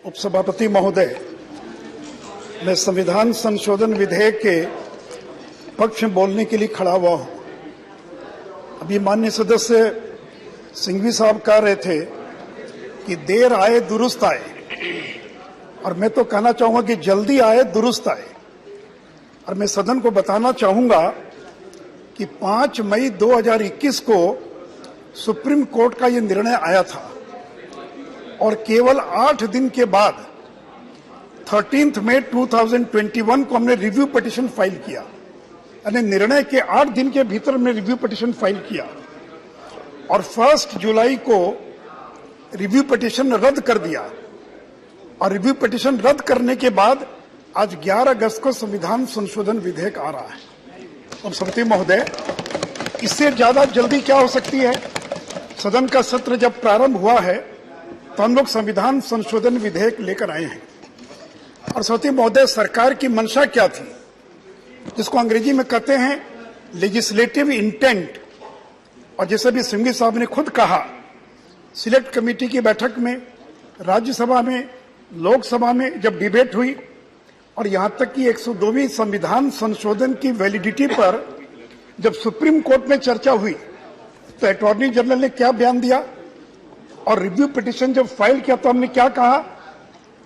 उपसभापति महोदय, मैं संविधान संशोधन विधेयक के पक्ष में बोलने के लिए खड़ा हुआ हूं। अभी माननीय सदस्य सिंघवी साहब कह रहे थे कि देर आए दुरुस्त आए, और मैं तो कहना चाहूंगा कि जल्दी आए दुरुस्त आए। और मैं सदन को बताना चाहूंगा कि 5 मई 2021 को सुप्रीम कोर्ट का यह निर्णय आया था और केवल 8 दिन के बाद 13 मई 2021 को हमने रिव्यू पिटीशन फाइल किया। यानी निर्णय के 8 दिन के भीतर हमने रिव्यू पिटीशन फाइल किया और 1 जुलाई को रिव्यू पिटीशन रद्द कर दिया। और रिव्यू पिटीशन रद्द करने के बाद आज 11 अगस्त को संविधान संशोधन विधेयक आ रहा है। उपसभापति महोदय, इससे ज्यादा जल्दी क्या हो सकती है? सदन का सत्र जब प्रारंभ हुआ है तो हम लोग संविधान संशोधन विधेयक लेकर आए हैं। और सभापति महोदय, सरकार की मंशा क्या थी, जिसको अंग्रेजी में कहते हैं लेजिस्लेटिव इंटेंट। और जैसे भी सिंघवी साहब ने खुद कहा, सिलेक्ट कमेटी की बैठक में, राज्यसभा में, लोकसभा में जब डिबेट हुई और यहां तक कि 102वीं संविधान संशोधन की वैलिडिटी पर जब सुप्रीम कोर्ट में चर्चा हुई तो अटॉर्नी जनरल ने क्या बयान दिया और रिव्यू पिटीशन जब फाइल किया तो हमने क्या कहा?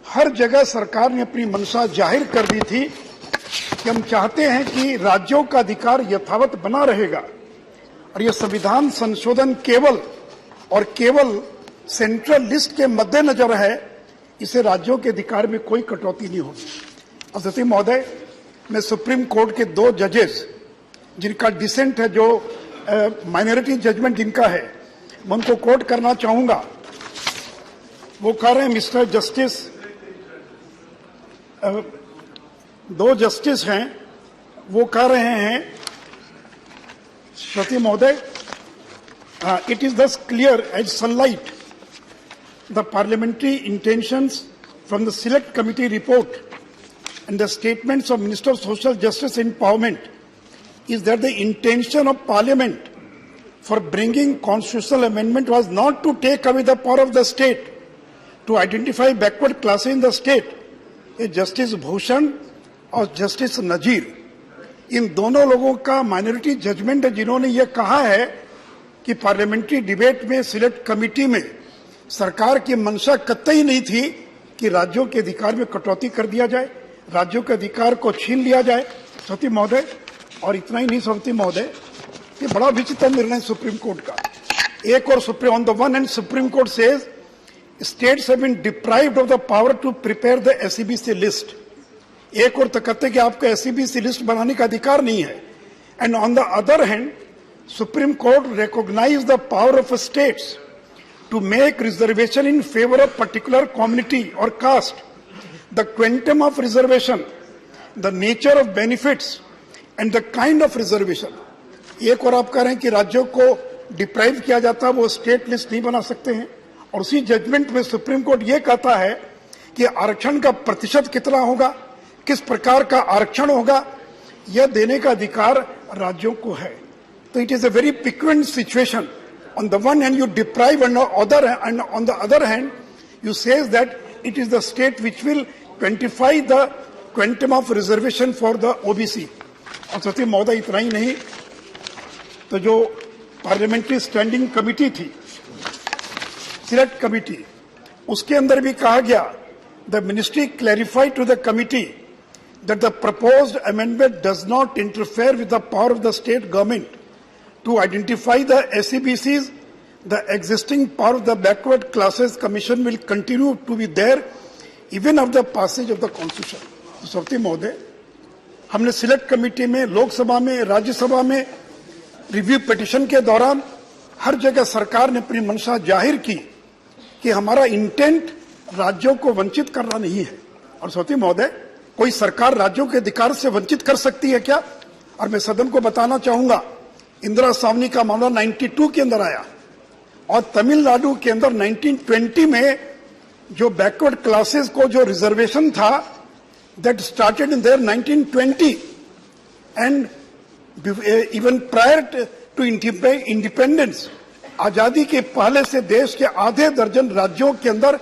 हर जगह सरकार ने अपनी मंशा जाहिर कर दी थी कि हम चाहते हैं कि राज्यों का अधिकार यथावत बना रहेगा और यह संविधान संशोधन केवल और केवल सेंट्रल लिस्ट के मद्देनजर है, इसे राज्यों के अधिकार में कोई कटौती नहीं होगी। और सती महोदय, मैं सुप्रीम कोर्ट के 2 जजेस जिनका डिसेंट है, जो माइनॉरिटी जजमेंट जिनका है, मैं उनको कोट करना चाहूंगा। वो कह रहे हैं, मिस्टर जस्टिस, 2 जस्टिस हैं, वो कह रहे हैं, सती महोदय, it is thus clear as sunlight the parliamentary intentions from the select committee report and the statements of Minister of Social Justice and Empowerment is that the intention of Parliament for bringing constitutional amendment was not to take away the power of the state to identify backward classes in the state. Justice Bhushan और Justice Nazir, इन दोनों लोगों का minority judgement है, जिन्होंने ये कहा है कि पार्लियामेंट्री डिबेट में सिलेक्ट कमेटी में सरकार की मंशा कतई नहीं थी कि राज्यों के अधिकार में कटौती कर दिया जाए, राज्यों के अधिकार को छीन लिया जाए। सभापति महोदय, और इतना ही नहीं सभापति महोदय, ये बड़ा विचित्र निर्णय सुप्रीम कोर्ट का। एक और supreme, on the one hand supreme court says states have been deprived of the power to prepare the SEBC list. एक और तो कहते कि आपको एसईबीसी लिस्ट बनाने का अधिकार नहीं है। And on the other hand supreme court recognise the power of states to make reservation in favor of particular community or caste, the quantum of reservation, the nature of benefits and the kind of reservation। एक और आप कह रहे हैं कि राज्यों को deprive किया जाता है, वो स्टेट लिस्ट नहीं बना सकते हैं। और उसी जजमेंट में सुप्रीम कोर्ट ये कहता है कि आरक्षण का प्रतिशत कितना होगा, किस प्रकार का आरक्षण होगा, यह देने का अधिकार राज्यों को है। तो it is a very piquant situation. On the one hand, you deprive, and on the other hand, you say that it is the state which will quantify the quantum of reservation for the OBC। और सती महोदय, इतना ही नहीं, तो जो parliamentary standing committee थी, select committee, उसके अंदर भी कहा गया, the ministry clarified to the committee that the proposed amendment does not interfere with the power of the state government to identify the SEBCs. The existing power of the backward classes commission will continue to be there even after the passage of the constitution। तो सभापति महोदय, हमने select committee में, लोकसभा में, राज्यसभा में review petition के दौरान हर जगह सरकार ने अपनी मंशा जाहिर की कि हमारा इंटेंट राज्यों को वंचित करना नहीं है। और सभापति महोदय, कोई सरकार राज्यों के अधिकार से वंचित कर सकती है क्या? और मैं सदन को बताना चाहूंगा, इंदिरा सावनी का मामला 92 के अंदर आया और तमिलनाडु के अंदर 1920 में जो बैकवर्ड क्लासेस को जो रिजर्वेशन था, that started in there 1920 and even prior to independence, आजादी के पहले से देश के आधे दर्जन राज्यों के अंदर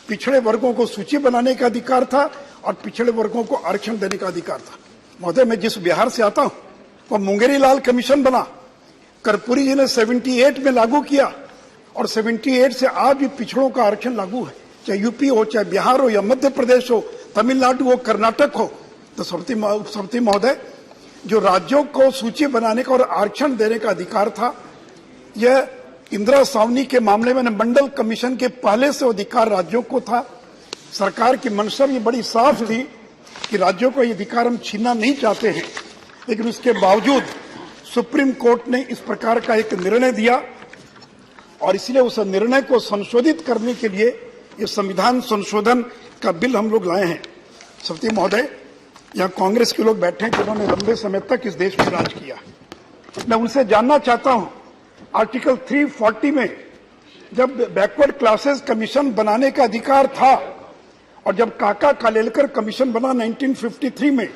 पिछड़े वर्गों को सूची बनाने का अधिकार था और पिछड़े वर्गों को आरक्षण देने का अधिकार था। महोदय, मैं जिस बिहार से आता हूं वो मुंगेरी लाल कमीशन बना, कर्पूरी जी ने 78 में लागू किया और 78 से आज भी पिछड़ों का आरक्षण लागू है, चाहे यूपी हो, चाहे बिहार हो, या मध्य प्रदेश हो, तमिलनाडु हो, कर्नाटक हो। तो सभापति महोदय, जो राज्यों को सूची बनाने का और आरक्षण देने का अधिकार था, यह इंदिरा सावनी के मामले में मंडल कमीशन के पहले से अधिकार राज्यों को था। सरकार की मंशा ये बड़ी साफ थी कि राज्यों को ये अधिकार हम छीनना नहीं चाहते हैं, लेकिन उसके बावजूद सुप्रीम कोर्ट ने इस प्रकार का एक निर्णय दिया और इसलिए उस निर्णय को संशोधित करने के लिए ये संविधान संशोधन का बिल हम लोग लाए हैं। सभापति महोदय, यहाँ कांग्रेस के लोग बैठे हैं जिन्होंने लंबे समय तक इस देश में राज किया। मैं उनसे जानना चाहता हूं, आर्टिकल 340 में जब बैकवर्ड क्लासेस कमीशन बनाने का अधिकार था और जब काका कालेलकर कमीशन बना 1953 में,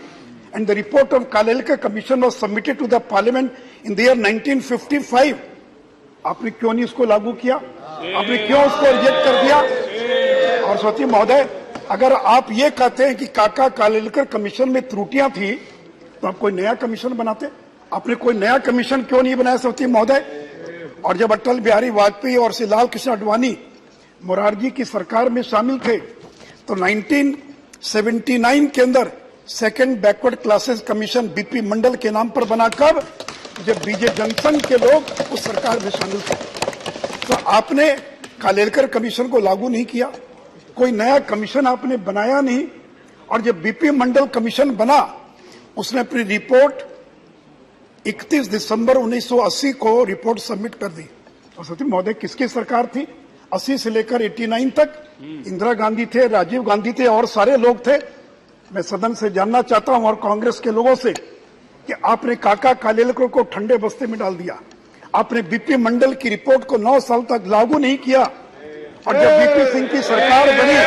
and the report of Kalelkar commission was submitted to the parliament in the year 1955, आपने क्यों नहीं इसको लागू किया? आपने क्यों उसको रिजेक्ट कर दिया? और सभापति महोदय, अगर आप ये कहते हैं कि काका कालेलकर कमीशन में त्रुटियां थी तो आप कोई नया कमीशन बनाते। आपने कोई नया कमीशन क्यों नहीं बनाया सभापति महोदय? और जब अटल बिहारी वाजपेयी और श्री लाल कृष्ण आडवाणी मोरारजी की सरकार में शामिल थे तो 1979 के अंदर second backward classes commission BP Mandal के नाम पर बना। कब? जब बीजे जनसंघ के लोग उस सरकार में शामिल थे। तो आपने कालेलकर कमीशन को लागू नहीं किया, कोई नया कमीशन आपने बनाया नहीं, और जब बीपी मंडल कमीशन बना उसने अपनी रिपोर्ट 31 दिसंबर 1980 को रिपोर्ट सबमिट कर दी। और सत्य महोदय, किसकी सरकार थी? 80 से लेकर 89 तक इंदिरा गांधी थे, राजीव गांधी थे और सारे लोग थे। मैं सदन से जानना चाहता हूं और कांग्रेस के लोगों से कि आपने काका कालेलकर को ठंडे बस्ते में डाल दिया, आपने बीपी मंडल की रिपोर्ट को 9 साल तक लागू नहीं किया, और जब बीपी सिंह की सरकार बनी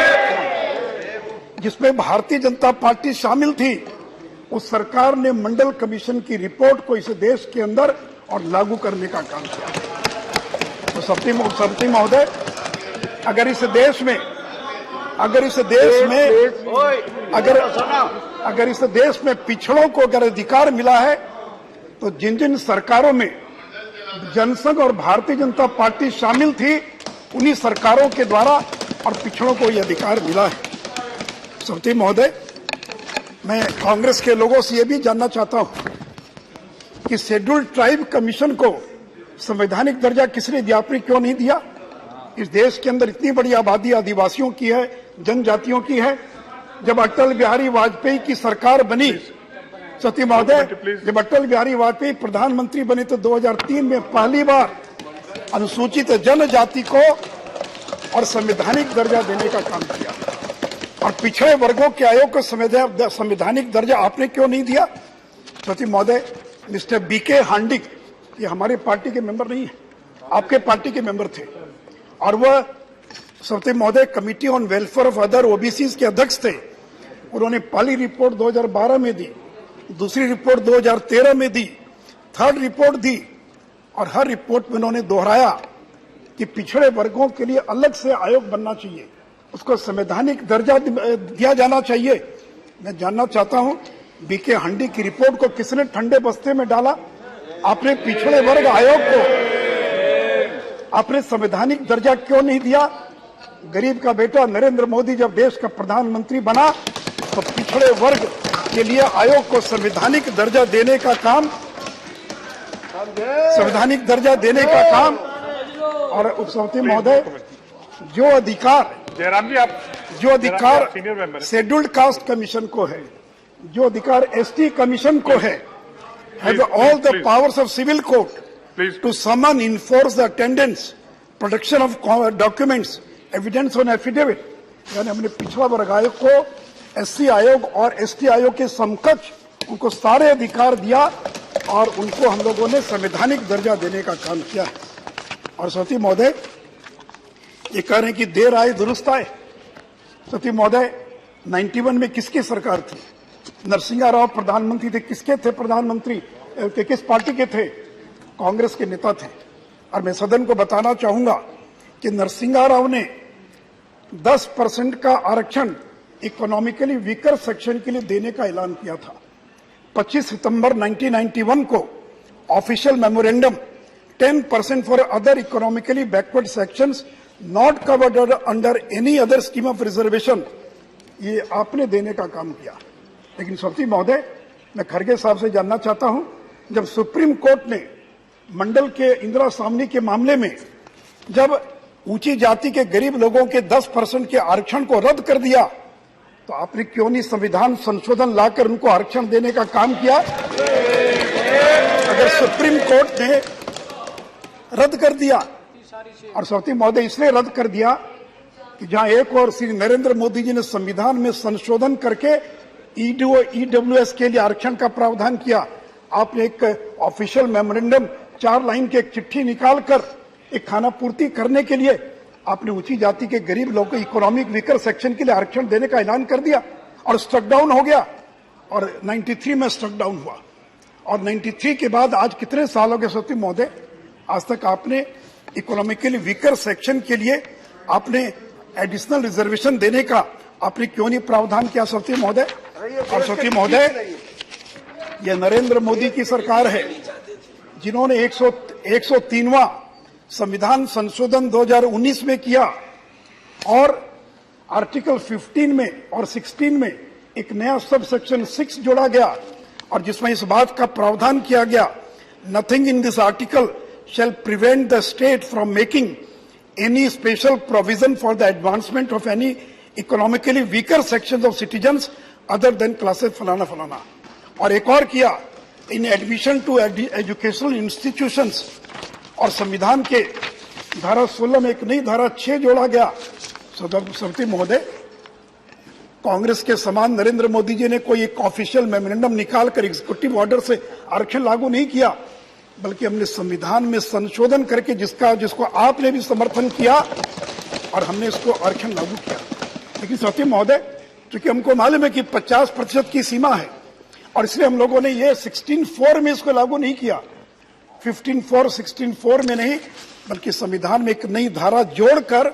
जिसमें भारतीय जनता पार्टी शामिल थी, उस सरकार ने मंडल कमीशन की रिपोर्ट को इस देश के अंदर और लागू करने का काम किया। तो सभापति महोदय, अगर इस देश में पिछड़ों को अगर अधिकार मिला है तो जिन जिन सरकारों में जनसंघ और भारतीय जनता पार्टी शामिल थी उन्हीं सरकारों के द्वारा और पिछड़ों को यह अधिकार मिला है। सभापति महोदय, मैं कांग्रेस के लोगों से यह भी जानना चाहता हूं कि शेड्यूल्ड ट्राइब कमीशन को संवैधानिक दर्जा किसने दिया? आपने क्यों नहीं दिया? इस देश के अंदर इतनी बड़ी आबादी आदिवासियों की है, जनजातियों की है। जब अटल बिहारी वाजपेयी की सरकार बनी, सती महोदय, जब अटल बिहारी वाजपेयी प्रधानमंत्री बने तो 2003 में पहली बार अनुसूचित जनजाति को और संवैधानिक दर्जा देने का काम किया, और पिछड़े वर्गों के आयोग को संवैधानिक दर्जा आपने क्यों नहीं दिया? सती महोदय, मिस्टर बीके हांडिक, ये हमारे पार्टी के मेंबर नहीं है, आपके पार्टी के मेंबर थे, और वह सती महोदय committee on welfare of other OBCs के अध्यक्ष थे। उन्होंने पहली रिपोर्ट 2012 में दी, दूसरी रिपोर्ट 2013 में दी, थर्ड रिपोर्ट दी, और हर रिपोर्ट में उन्होंने दोहराया कि पिछड़े वर्गों के लिए अलग से आयोग बनना चाहिए, उसको संवैधानिक दर्जा दिया जाना चाहिए। मैं जानना चाहता हूं, बीके हांडी की रिपोर्ट को किसने ठंडे बस्ते में डाला? आपने पिछड़े वर्ग आयोग को आपने संवैधानिक दर्जा क्यों नहीं दिया? गरीब का बेटा नरेंद्र मोदी जब देश का प्रधानमंत्री बना तो पिछड़े वर्ग के लिए आयोग को संवैधानिक दर्जा देने का काम और उपसभापति महोदय, जो अधिकार शेड्यूल्ड कास्ट कमीशन को है, जो अधिकार एसटी कमीशन को है, have all the powers of civil court to summon, enforce the attendance, production of documents, evidence on affidavit, यानी हमने पिछड़ा वर्ग आयोग को एससी आयोग और एसटी आयोग के समकक्ष उनको सारे अधिकार दिया और उनको हम लोगों ने संवैधानिक दर्जा देने का काम किया। और सती महोदय, ये कह रहे हैं कि देर आए दुरुस्त आए। सती महोदय, 91 में किसकी सरकार थी? नरसिंह राव प्रधानमंत्री थे। किसके थे प्रधानमंत्री? किस पार्टी के थे? कांग्रेस के नेता थे। और मैं सदन को बताना चाहूंगा कि नरसिंह राव ने 10% का आरक्षण इकोनॉमिकली वीकर सेक्शन के लिए देने का ऐलान किया था। 25 सितंबर 1991 को official memorandum 10% for other economically backward sections not covered under any other scheme of reservation, ये आपने देने का काम किया। लेकिन सभापति महोदय, मैं खड़गे साहब से जानना चाहता हूं, जब सुप्रीम कोर्ट ने मंडल के इंदिरा सामनी के मामले में जब ऊंची जाति के गरीब लोगों के 10% के आरक्षण को रद्द कर दिया, तो आपने क्यों नहीं संविधान संशोधन लाकर उनको आरक्षण देने का काम किया? अगर सुप्रीम कोर्ट ने रद्द कर दिया, और सभापति महोदय इसलिए रद्द कर दिया कि जहां एक और श्री नरेंद्र मोदी जी ने संविधान में संशोधन करके ईडब्ल्यूएस के लिए आरक्षण का प्रावधान किया, आपने एक ऑफिशियल मेमोरेंडम 4 लाइन की एक चिट्ठी निकालकर एक खाना पूर्ति करने के लिए आपने ऊंची जाति के गरीब लोगों को इकोनॉमिक वीकर सेक्शन के लिए आरक्षण देने का ऐलान कर दिया और स्ट्रक डाउन हो गया, और 93 में स्ट्रक डाउन हुआ। और 93 के बाद आज कितने साल हो गए सभापति महोदय, आज तक आपने इकोनॉमिकली वीकर सेक्शन के लिए आपने एडिशनल रिजर्वेशन देने का आपने क्यों नहीं प्रावधान किया सभापति महोदय? और सभापति महोदय, यह नरेंद्र मोदी की सरकार है जिन्होंने 103वां संविधान संशोधन 2019 में किया, और आर्टिकल 15 में और 16 में एक नया सब सेक्शन 6 जोड़ा गया, और जिसमें इस बात का प्रावधान किया गया, nothing in this article shall prevent the state from making any special provision for the advancement of any economically weaker sections of citizens other than classes फलाना फलाना। और एक और किया, in admission to educational institutions, और संविधान के धारा 16 में एक नई धारा 6 जोड़ा गया। सभापति महोदय, कांग्रेस के समान नरेंद्र मोदी जी ने कोई एक ऑफिशियल मेमोरेंडम निकालकर एग्जीक्यूटिव ऑर्डर से आरक्षण लागू नहीं किया, बल्कि हमने संविधान में संशोधन करके जिसको आपने भी समर्थन किया, और हमने इसको आरक्षण लागू किया। लेकिन सभापति महोदय, चूंकि हमको मालूम है कि 50% की सीमा है, और इसलिए हम लोगों ने ये 16(4) में इसको लागू नहीं किया, 16(4) में नहीं, बल्कि संविधान में एक नई धारा जोड़कर,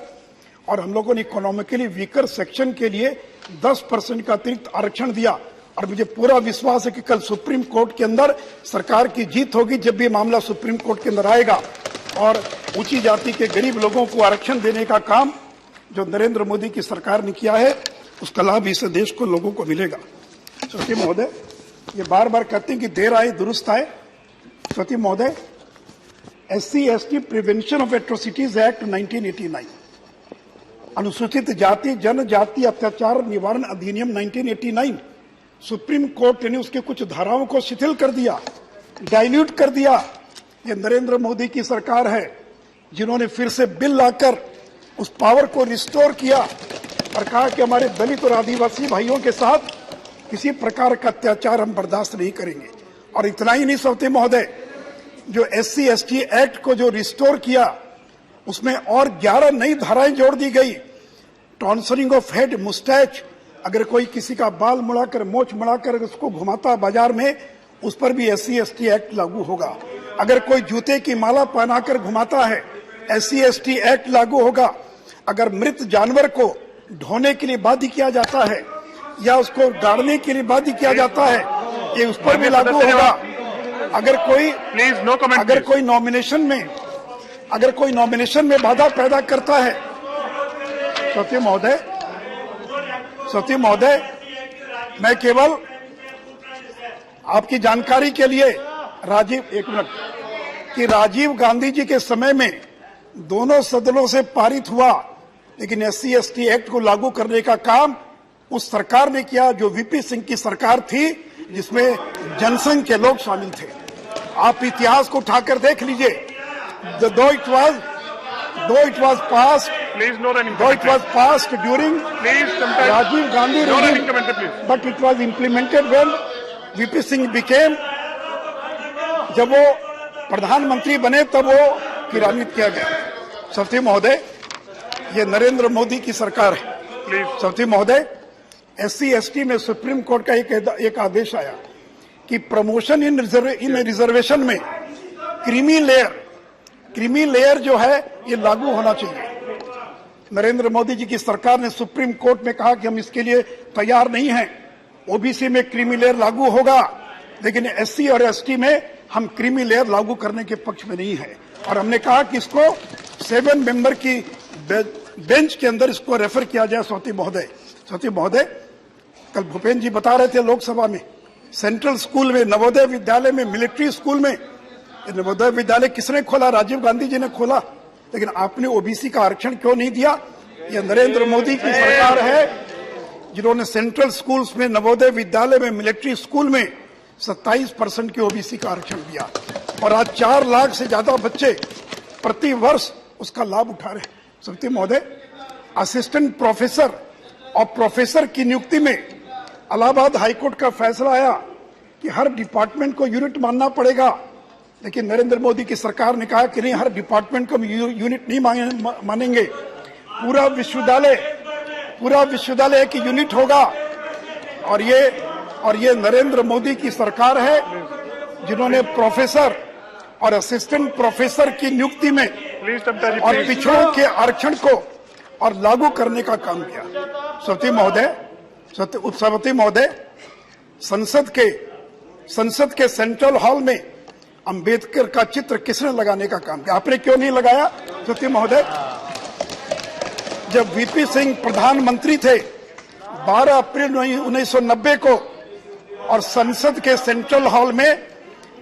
और हम लोगों ने इकोनॉमिकली वीकर सेक्शन के लिए 10% का अतिरिक्त आरक्षण दिया। और मुझे पूरा विश्वास है कि कल सुप्रीम कोर्ट के अंदर सरकार की जीत होगी, जब भी मामला सुप्रीम कोर्ट के अंदर आएगा, और ऊंची जाति के गरीब लोगों को आरक्षण देने का काम जो नरेंद्र मोदी की सरकार ने किया है, उसका लाभ इस देश को लोगों को मिलेगा। सभापति महोदय, ये बार बार कहते हैं कि देर आए दुरुस्त आए। सभापति महोदय, SC/ST prevention of atrocities act 1989, अनुसूचित जाति जनजाति अत्याचार निवारण अधिनियम 1989, सुप्रीम कोर्ट ने उसके कुछ धाराओं को शिथिल कर दिया, डाइल्यूट कर दिया। ये नरेंद्र मोदी की सरकार है जिन्होंने फिर से बिल लाकर उस पावर को रिस्टोर किया और कहा कि हमारे दलित और आदिवासी भाइयों के साथ किसी प्रकार का अत्याचार हम बर्दाश्त नहीं करेंगे। और इतना ही नहीं सभापति महोदय, जो SC/ST एक्ट को जो रिस्टोर किया, उसमें और 11 नई धाराएं जोड़ दी गई। टॉन्सरिंग ऑफ हेड, मुस्टैच, अगर कोई किसी का बाल मुड़ाकर, मोछ मुड़ाकर उसको घुमाता बाजार में, उस पर भी SC/ST एक्ट लागू होगा। अगर कोई जूते की माला पहनाकर घुमाता है, SC/ST एक्ट लागू होगा। अगर मृत जानवर को ढोने के लिए बाध्य किया जाता है या उसको गाड़ने के लिए बाध्य किया जाता है, ये उस पर भी लागू होगा। अगर कोई नॉमिनेशन में बाधा पैदा करता है, सभापति महोदय, मैं केवल आपकी जानकारी के लिए राजीव गांधी जी के समय में दोनों सदनों से पारित हुआ, लेकिन SC/ST एक्ट को लागू करने का काम उस सरकार ने किया जो VP सिंह की सरकार थी, जिसमें जनसंघ के लोग शामिल थे। आप इतिहास को उठाकर देख लीजिए। Though it was passed during Rajiv Gandhi regime, but it was implemented when VP Singh became, जब वो प्रधानमंत्री बने तब वो क्रियान्वित किया गया। सभापति महोदय, ये नरेंद्र मोदी की सरकार है। सभापति महोदय, SC/ST में सुप्रीम कोर्ट का एक आदेश आया कि प्रमोशन इन रिजर्वेशन में क्रीमी लेयर जो है ये लागू होना चाहिए। नरेंद्र मोदी जी की सरकार ने सुप्रीम कोर्ट में कहा कि हम इसके लिए तैयार नहीं हैं। ओबीसी में क्रीमी लेयर लागू होगा, लेकिन एससी और एसटी में हम क्रीमी लेयर लागू करने के पक्ष में नहीं है। और हमने कहा कि इसको 7 मेंबर की बेंच के अंदर इसको रेफर किया जाए। सौती महोदय, कल भूपेन्द्र जी बता रहे थे लोकसभा में, सेंट्रल स्कूल में, नवोदय विद्यालय में, मिलिट्री स्कूल में, नवोदय विद्यालय किसने खोला? राजीव गांधी जी ने खोला। लेकिन आपने ओबीसी का आरक्षण क्यों नहीं दिया? यह नरेंद्र मोदी की सरकार है जिन्होंने सेंट्रल स्कूल्स में, नवोदय विद्यालय में, मिलिट्री स्कूल में 27% की ओबीसी का आरक्षण दिया। और आज 4 लाख से ज्यादा बच्चे प्रति वर्ष उसका लाभ उठा रहे हैं। समिति महोदय, असिस्टेंट प्रोफेसर और प्रोफेसर की नियुक्ति में इलाहाबाद हाईकोर्ट का फैसला आया कि हर डिपार्टमेंट को यूनिट मानना पड़ेगा, लेकिन नरेंद्र मोदी की सरकार ने कहा कि नहीं, हर डिपार्टमेंट को हम यूनिट नहीं मानेंगे, पूरा विश्वविद्यालय की यूनिट होगा। और ये नरेंद्र मोदी की सरकार है जिन्होंने प्रोफेसर और असिस्टेंट प्रोफेसर की नियुक्ति में और पिछड़ों के आरक्षण को और लागू करने का काम किया। उपसभापति महोदय, संसद के सेंट्रल हॉल में अंबेडकर का चित्र किसने लगाने का काम किया? आपने क्यों नहीं लगाया? सत्य महोदय, जब वीपी सिंह प्रधानमंत्री थे 12 अप्रैल 1990 को, और संसद के सेंट्रल हॉल में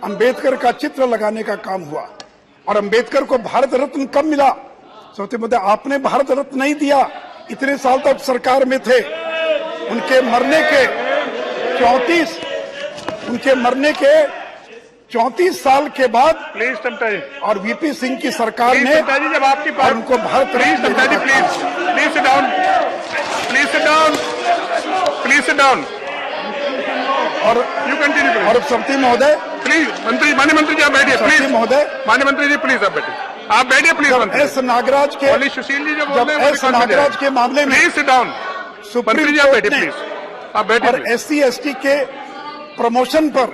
अंबेडकर का चित्र लगाने का काम हुआ, और अंबेडकर को भारत रत्न कब मिला? सत्य महोदय, आपने भारत रत्न नहीं दिया। इतने साल तक सरकार में थे। उनके मरने के 34 साल के बाद और वीपी सिंह की सरकार ने जब आपकी और उनको Bharat Ratna please sit down और यू कंटिन्यू और समिति महोदय, प्लीज माननीय मंत्री जी आप बैठिए प्लीज। महोदय, माननीय मंत्री जी प्लीज आप बैठिए प्लीज। एस नागराज के सुशील जी जब एस नागराज के मामले में प्लीज सिट डाउन, सुप्रीम जी आप कोर्ट बैठिए ने प्लीज, आप बैठिए। और एससी एसटी के प्रमोशन पर,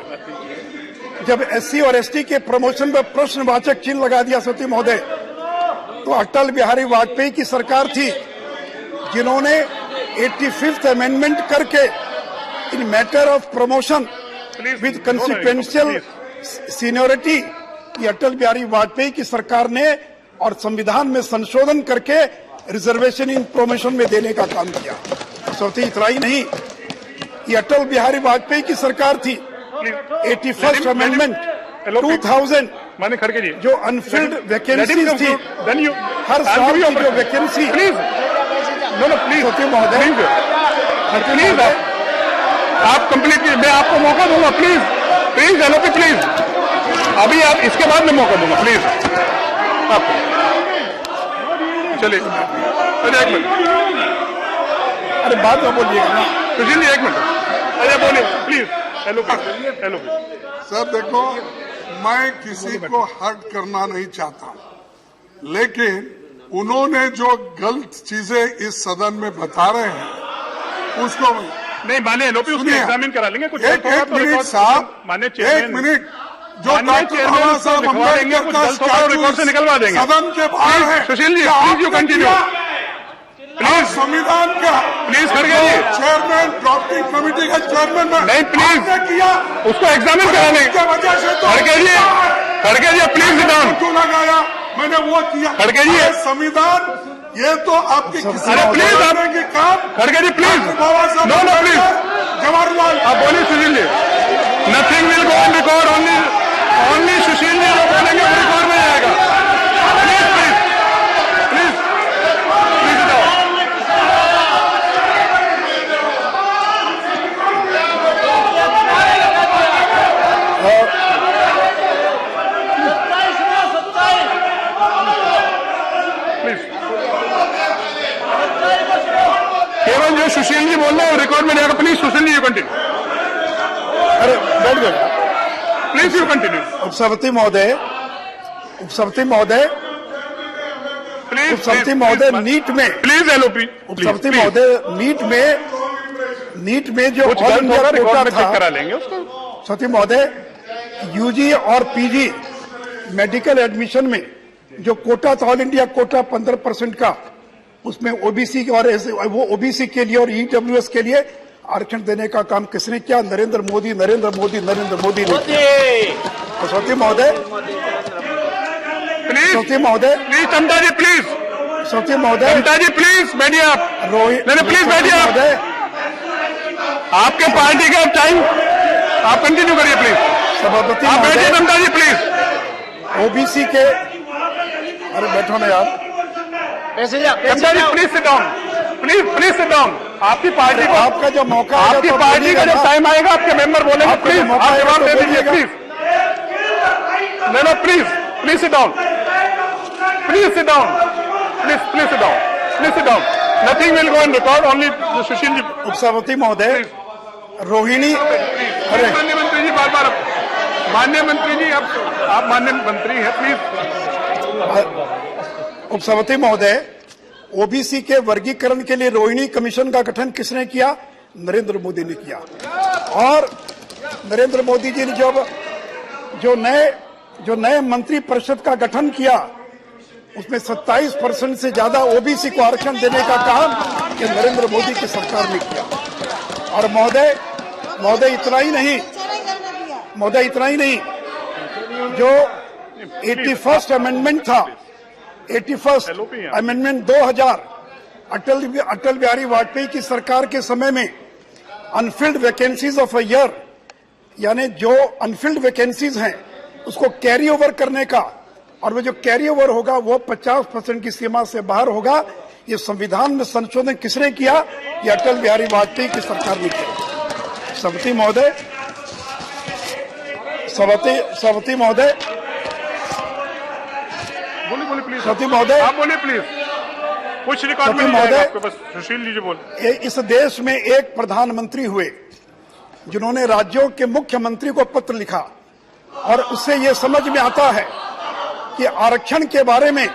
जब एससी और एसटी के प्रमोशन पर प्रश्नवाचक चिन्ह लगा दिया सती महोदय, तो अटल बिहारी वाजपेयी की सरकार थी जिन्होंने 85th अमेंडमेंट करके इन matter of promotion with कंसिक्वेंशियल seniority, ये अटल बिहारी वाजपेयी की सरकार ने और संविधान में संशोधन करके रिजर्वेशन इन प्रमोशन में देने का काम किया। सौती इतना ही नहीं, ये अटल बिहारी वाजपेयी की सरकार थी। 81st अमेंडमेंट 2000 माने खड़के जी जो अनफिल्ड वैकेंसीज थी, हर साल की जो वैकेंसी, प्लीज सौती महोदय, प्लीज आप कंप्लीट, मैं आपको मौका दूंगा, प्लीज एलोपी प्लीज, अभी आप इसके बाद मैं मौका दूंगा, प्लीज आप चलिए। अरे एक मिनट, अरे बाद में बोलिएगा ना। सुशील जी एक मिनट, अरे बोलिए प्लीज। एलोपी सर देखो, मैं किसी को हर्ट करना नहीं चाहता, लेकिन उन्होंने जो गलत चीजें इस सदन में बता रहे हैं उसको नहीं माने एलोपी, उसको एग्जामिन करा लेंगे। कुछ एक मिनट साहब, माने एक मिनट, जो डॉक्टर बाबा साहब अम्बेडकर का रिकॉर्ड से निकलवा देंगे सदन के बाहर है। सुशील ji please you continue, please संविधान का प्लीज खड़गे जी, चेयरमैन ड्राफ्टिंग कमेटी का चेयरमैन नहीं प्लीज किया, उसको एग्जामिन करा लेंगे। उसके वजह से तो खड़गे जी प्लीज डाउन, क्यों लगाया मैंने वो किया। खड़गे जी संविधान ये तो आपके किसी अरे प्लीज आप के काम, खड़गे जी प्लीज, बाबा साहब नो नो प्लीज, जवाहरलाल आप बोलिए Sushil ji, nothing will go on record, only Sushil ji जो बोलेंगे वो रिकॉर्ड में जाएगा। प्लीज प्लीज प्लीज प्लीज जाओ। केवल जो सुशील जी बोल रहे हैं रिकॉर्ड में जाएगा। Please Sushil ji you continue, अरे बैठ गए, प्लीज यू कंटिन्यू। उपसभापति महोदय, नीट में, प्लीज एलओपी, उपसभापति महोदय, नीट में जो ऑल इंडिया कोटा था, करा लेंगे उसको। सती महोदय, यूजी और पीजी मेडिकल एडमिशन में जो कोटा था, ऑल इंडिया कोटा 15% का, उसमें ओबीसी और वो ओबीसी के लिए और ईडब्ल्यूएस के लिए आरक्षण देने का काम किसने किया? नरेंद्र मोदी ने तो सौती महोदय प्लीज समता जी प्लीज, सौती महोदय समता जी प्लीज बैठिए आप, रोहित नहीं प्लीज बैठिए आप, महोदय आपके पार्टी का टाइम आप कंटिन्यू करिए प्लीज, सभापति आप बैठिए महोदय समता जी प्लीज, ओबीसी के अरे बैठो ना यार, Samta ji please sit down, please sit down. आपकी पार्टी को, आपका जो मौका आएगा आपकी तो पार्टी का बोलिएगा जब ना। टाइम आएगा आपके मेंबर बोलेंगे, आपका प्लीज जो मौका आप आएगा जवाब तो दे दीजिए, बोलिएगा। Please please sit down, please sit down, please sit down, nothing will go in record, only Sushil ji. उपसभापति महोदय रोहिणी, अरे माननीय मंत्री जी बार माननीय मंत्री जी आप माननीय मंत्री हैं, प्लीज। उपसभापति महोदय, ओबीसी के वर्गीकरण के लिए रोहिणी कमीशन का गठन किसने किया? नरेंद्र मोदी ने किया। और नरेंद्र मोदी जी ने जो नए मंत्री परिषद का गठन किया उसमें 27% से ज्यादा ओबीसी को आरक्षण देने का काम ये नरेंद्र मोदी की सरकार ने किया। और महोदय इतना ही नहीं, जो 81st अमेंडमेंट था, 81st अमेंडमेंट 2000 अटल बिहारी वाजपेयी की सरकार के समय में Anfield vacancies of a year, यानी जो अनफिल्ड वैकेंसीज हैं उसको कैरी ओवर करने का, और वो जो कैरी ओवर होगा वो 50% की सीमा से बाहर होगा। ये संविधान में संशोधन किसने किया? ये अटल बिहारी वाजपेयी की सरकार ने किया। सभापति महोदय बोलिए प्लीज, सभापति महोदय, आप बोलिए प्लीज, कुछ रिकॉर्ड में नहीं आएगा आपको, बस सुशील जी बोल। इस देश में एक प्रधानमंत्री हुए जिन्होंने राज्यों के मुख्यमंत्री को पत्र लिखा और उससे ये समझ में आता है कि आरक्षण के बारे में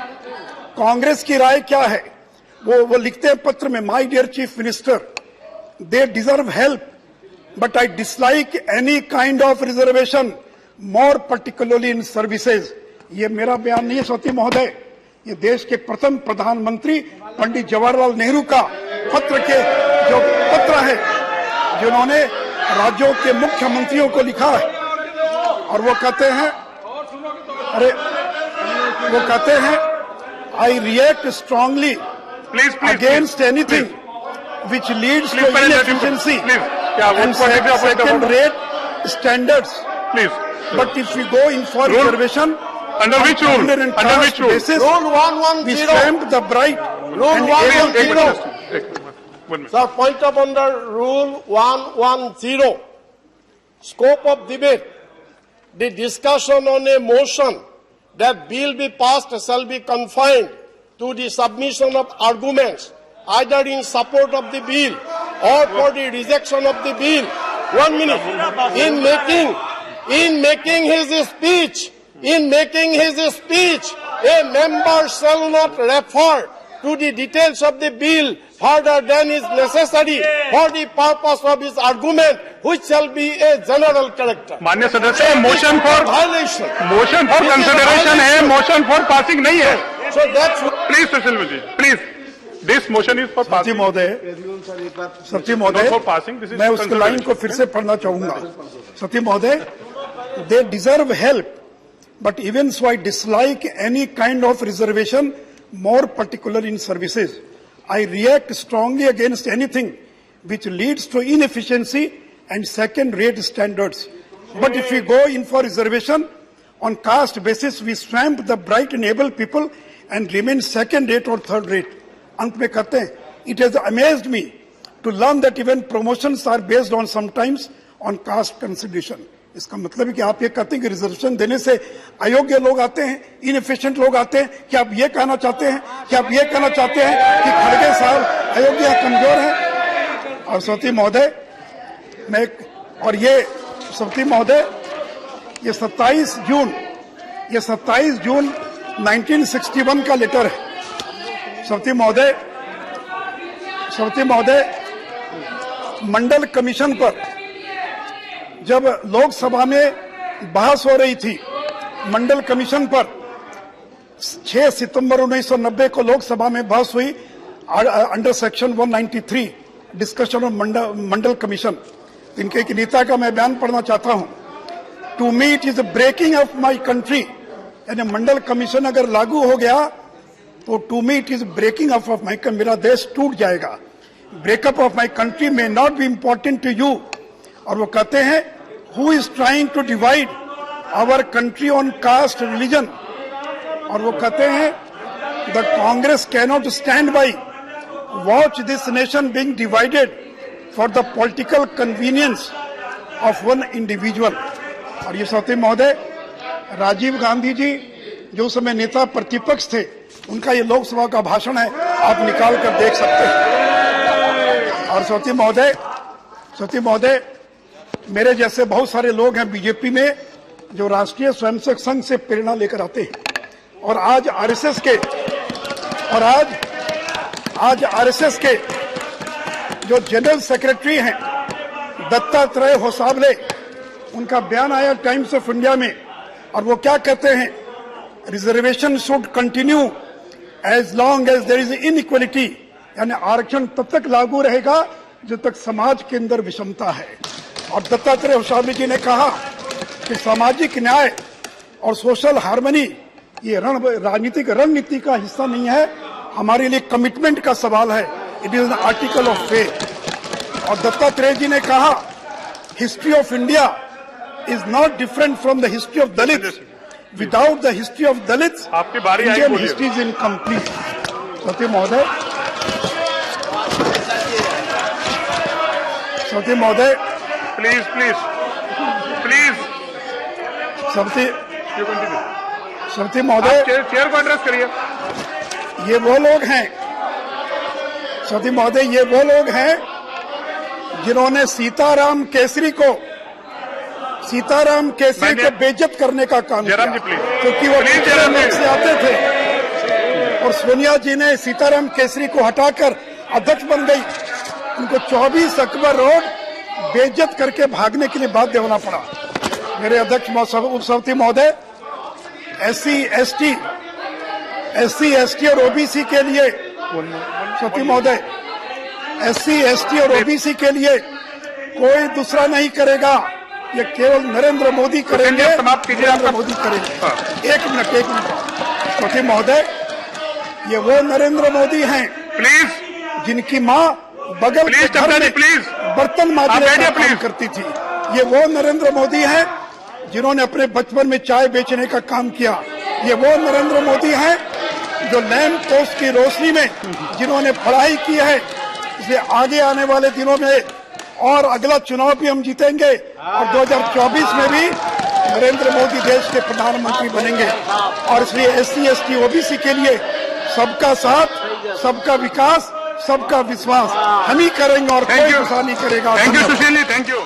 कांग्रेस की राय क्या है। वो लिखते हैं पत्र में, my dear chief minister, they deserve help but I dislike any kind of reservation, more particularly in services. ये मेरा बयान नहीं है सौती महोदय, ये देश के प्रथम प्रधानमंत्री पंडित जवाहरलाल नेहरू का पत्र है जिन्होंने राज्यों के मुख्यमंत्रियों को लिखा है। और वो कहते हैं I react strongly against anything which leads to inefficiency and second rate standards, but if we go in for reservation Under which rule? Under which rule? Basis, Rule 110. we stamped the bright. Rule and 110. Sir, point up under Rule 110. Scope of debate. The discussion on a motion that bill be passed shall be confined to the submission of arguments either in support of the bill or for the rejection of the bill. 1 minute. In making his speech, a member shall not refer to the details of the bill further than is necessary for the purpose of his argument, which shall be a general character. मान्य सदस्य, motion for consideration है, motion for passing नहीं है। So that's please Sushil ji, please, this motion is for सचिव passing, महोदय, for passing, this is मैं उसके line को फिर से पढ़ना चाहूंगा। सचिव महोदय, दे deserve help but even so I dislike any kind of reservation, more particular in services. I react strongly against anything which leads to inefficiency and second-rate standards. But if we go in for reservation on caste basis, we swamp the bright and able people and remain second-rate or third-rate. अंत में कहते हैं, it has amazed me to learn that even promotions are based on sometimes on caste consideration. इसका मतलब है कि आप ये कहते हैं कि रिजर्वेशन देने से अयोग्य लोग आते हैं, इनएफिशिएंट लोग आते हैं। क्या आप ये कहना चाहते हैं कि खड़गे साहब अयोग्य या कमजोर हैं? और सौती महोदय, ये 27 जून 1961 का लेटर है। सौती महोदय, मंडल कमीशन पर जब लोकसभा में बहस हो रही थी, मंडल कमीशन पर 6 सितंबर 1990 को लोकसभा में बहस हुई। Under section 193 discussion of Mandal commission. इनके एक नेता का मैं बयान पढ़ना चाहता हूं। To me it is breaking of my country, यानी मंडल कमीशन अगर लागू हो गया तो to me it is breaking of my, मेरा देश टूट जाएगा। Breakup of my country may not be important to you. और वो कहते हैं who is trying to divide our country on caste religion. और वो कहते हैं the Congress cannot stand by watch this nation being divided for the political convenience of one individual. और ये सौते महोदय, राजीव गांधी जी जो उस समय नेता प्रतिपक्ष थे, उनका ये लोकसभा का भाषण है, आप निकाल कर देख सकते हैं। और सौते महोदय, मेरे जैसे बहुत सारे लोग हैं बीजेपी में जो राष्ट्रीय स्वयंसेवक संघ से प्रेरणा लेकर आते हैं और आज आरएसएस के जो जनरल सेक्रेटरी हैं दत्तात्रेय होसाबले, उनका बयान आया टाइम्स ऑफ इंडिया में और वो क्या कहते हैं, reservation should continue as long as there is inequality, यानी आरक्षण तब तक लागू रहेगा जब तक समाज के अंदर विषमता है। और दत्तात्रेय होसाबले जी ने कहा कि सामाजिक न्याय और सोशल हार्मनी ये राजनीतिक रणनीति का हिस्सा नहीं है, हमारे लिए कमिटमेंट का सवाल है। It is an article of faith. और दत्तात्रेय जी ने कहा history of India is not different from the history of Dalit. Without the history of Dalit आपकी बारी आई, Indian history is incomplete. Saute महोदय, प्लीज सौते महोदय, चेयर को एड्रेस करिए। ये वो लोग हैं सौते महोदय, ये वो लोग हैं जिन्होंने सीताराम केसरी को बेइज्जत करने का काम किया, क्योंकि वो लोग से आते थे। और सोनिया जी ने सीताराम केसरी को हटाकर अध्यक्ष बन गई, उनको 24 अकबर रोड बेइज्जत करके भागने के लिए बाध्य होना पड़ा। मेरे अध्यक्ष उपसभापति महोदय, एससी एसटी और ओबीसी के लिए, सती महोदय, एससी एसटी और ओबीसी के लिए कोई दूसरा नहीं करेगा, ये केवल नरेंद्र मोदी करेंगे। समाप्त कीजिए, नरेंद्र मोदी करेंगे। एक मिनट सती महोदय, ये वो नरेंद्र मोदी हैं प्लीज, जिनकी माँ बगल के घर में बर्तन मांजने का काम करती थी। ये वो नरेंद्र मोदी हैं जिन्होंने अपने बचपन में चाय बेचने का काम किया। ये वो नरेंद्र मोदी हैं जो लैंप पोस्ट की रोशनी में जिन्होंने पढ़ाई की है। इसलिए आगे आने वाले दिनों में और अगला चुनाव भी हम जीतेंगे और 2024 में भी नरेंद्र मोदी देश के प्रधानमंत्री बनेंगे। और इसलिए एससी एसटी ओबीसी के लिए सबका साथ, सबका विकास, सबका विश्वास हम ही करेंगे और कोई दूसरा नहीं करेगा। Thank you Sushil ji, thank you.